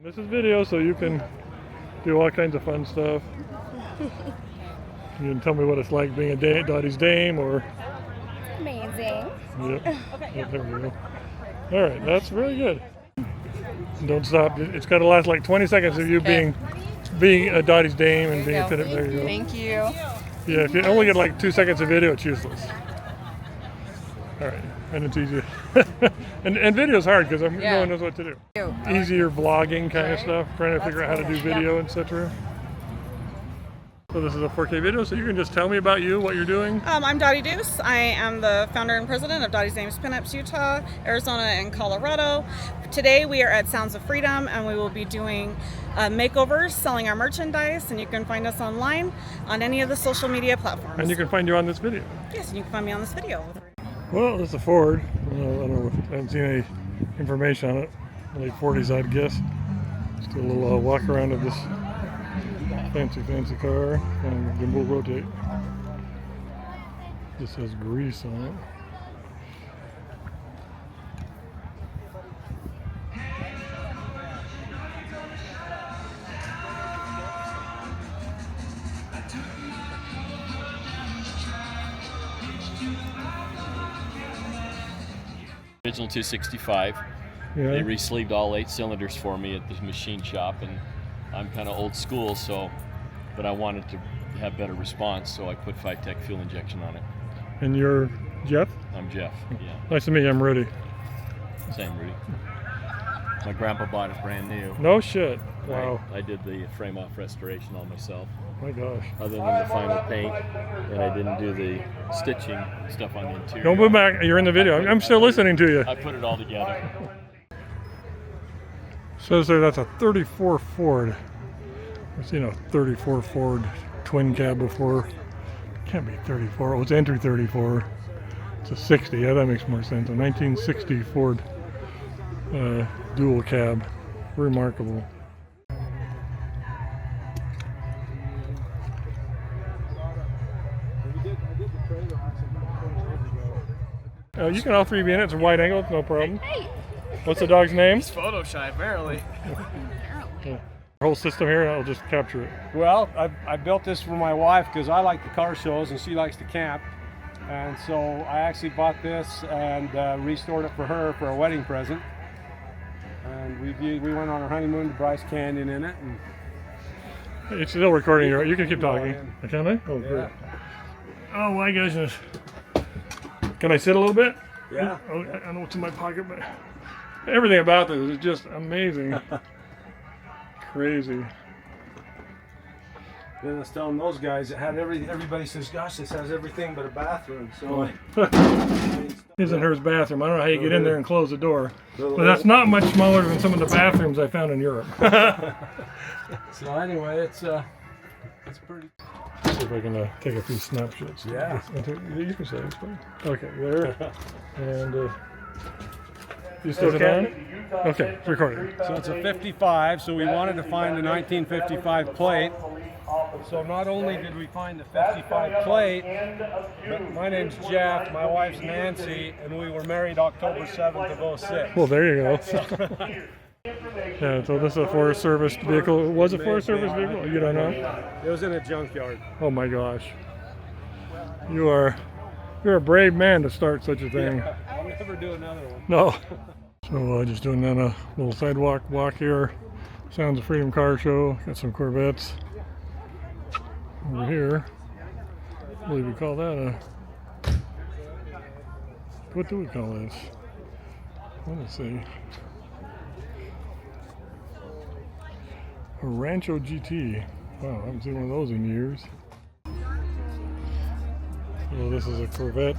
This is video, so you can do all kinds of fun stuff. You can tell me what it's like being a Dottie's dame, or... Amazing. Yep. Yep, there we go. All right, that's very good. Don't stop. It's got to last like 20 seconds of you being a Dottie's dame and being a fit. There you go. Thank you. Yeah, if you only get like 2 seconds of video, it's useless. All right, and it's easy. and video's hard because no one knows what to do. Easier vlogging kind of stuff, trying to figure out how to do video, etc. So this is a 4K video, so you can just tell me about you, what you're doing. I'm Dottie Deuce. I am the founder and president of Dottie's Dames Pinups Utah, Arizona, and Colorado. Today we are at Sounds of Freedom, and we will be doing makeovers, selling our merchandise, and you can find us online on any of the social media platforms. And you can find you on this video. Yes, and you can find me on this video. Well, this is a Ford. I haven't seen any information on it. Late 40s, I'd guess. Just do a little walk around of this fancy car. And then we'll rotate. This has grease on it. Original 265. Yeah. They re-sleeved all 8 cylinders for me at the machine shop, and I'm kind of old school, but I wanted to have better response, so I put Phytec fuel injection on it. And you're Jeff? I'm Jeff. Yeah. Nice to meet you. I'm Rudy. Same, Rudy. My grandpa bought it brand new. No shit. Wow. I did the frame-off restoration all myself. My gosh. Other than the final paint, and I didn't do the stitching stuff on the interior. Don't move back. You're in the video. I'm still listening to you. I put it all together. Says there that's a 34 Ford. I've seen a 34 Ford twin cab before. Can't be 34. Oh, it's entry 34. It's a 60. Yeah, that makes more sense. A 1960 Ford dual cab. Remarkable. You can all three be in it. It's a wide angle. It's no problem. What's the dog's name? It's photo shy, apparently. Yeah. Whole system here, I'll just capture it. Well, I built this for my wife because I like the car shows and she likes to camp. And so I actually bought this and restored it for her for a wedding present. And we went on our honeymoon to Bryce Canyon in it. And It's still recording. You can keep talking. Yeah. Can I? Oh, great. yeah. Oh, my goodness. Can I sit a little bit? Yeah. Oh, I don't know what's in my pocket, but everything about this is just amazing. Crazy. Then I was telling those guys it had everybody says, gosh, this has everything but a bathroom. So His and hers bathroom. I don't know how you get in there and close the door. But that's not much smaller than some of the bathrooms I found in Europe. So anyway, it's pretty. See if I can take a few snapshots. Yeah. You can say it's fine. Okay, there. And you still can? Okay, it's recording. So it's a 55, so we wanted to find the 1955 plate. So not only did we find the 55 plate, but my name's Jeff, my wife's Nancy, and we were married October 7th of 06. Well, there you go. Yeah, so this is a Forest Service vehicle. Was it Forest Service vehicle? You don't know? It was in a junkyard. Oh my gosh. You're a brave man to start such a thing. Yeah, I'll never do another one. No. So just doing then a little sidewalk walk here. Sounds of Freedom car show. Got some Corvettes over here. I believe we call that a... What do we call this? Let me see. A Rancho GT. Wow, I haven't seen one of those in years. So this is a Corvette.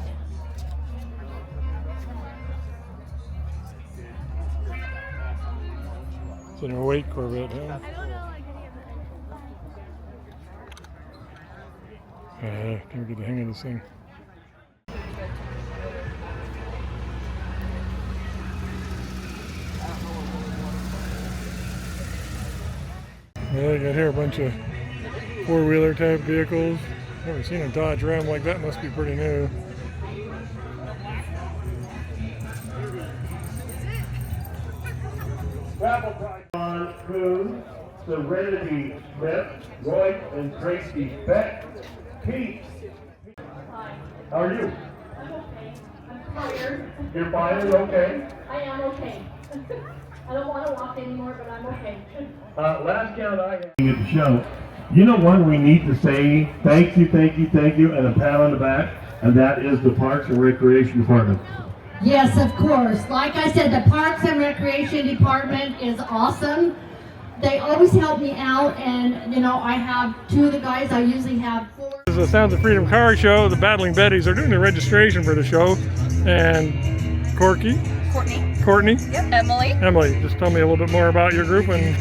It's an 08 Corvette, huh? Can't get the hang of this thing. Well, you got here a bunch of four-wheeler type vehicles. Never seen a Dodge Ram like that. Must be pretty new. Moon, Serenity Smith, Roy and Tracy Beck, Pete. How are you? I'm okay. I'm tired. You're fine, okay? I am okay. I don't want to walk anymore, but I'm okay. Last count I had at the show. You know what we need to say? Thank you, thank you, thank you, and a pat on the back, and that is the Parks and Recreation Department. Yes, of course. Like I said, the Parks and Recreation Department is awesome. They always help me out, and you know, I have 2 of the guys. I usually have 4. This is the Sounds of Freedom car show. The Battling Betties are doing the registration for the show. And Courtney, Yep. Emily. just tell me a little bit more about your group. And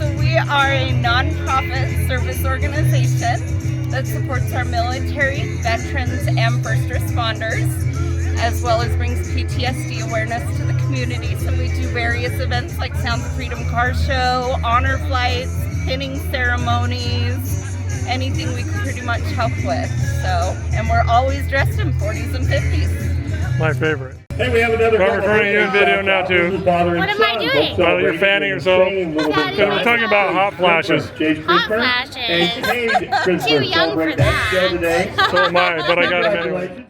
So we are a nonprofit service organization that supports our military, veterans, and first responders, as well as brings PTSD awareness to the community. So we do various events like Sounds of Freedom car show, honor flights, pinning ceremonies, anything we can pretty much help with. So, and we're always dressed in 40s and 50s. my favorite. Hey, we have another. I'm recording you in video now too. What am I doing? Well, you're fanning yourself. Because we're talking about hot flashes. Hot flashes. Too young for that. So am I, but I got them anyway.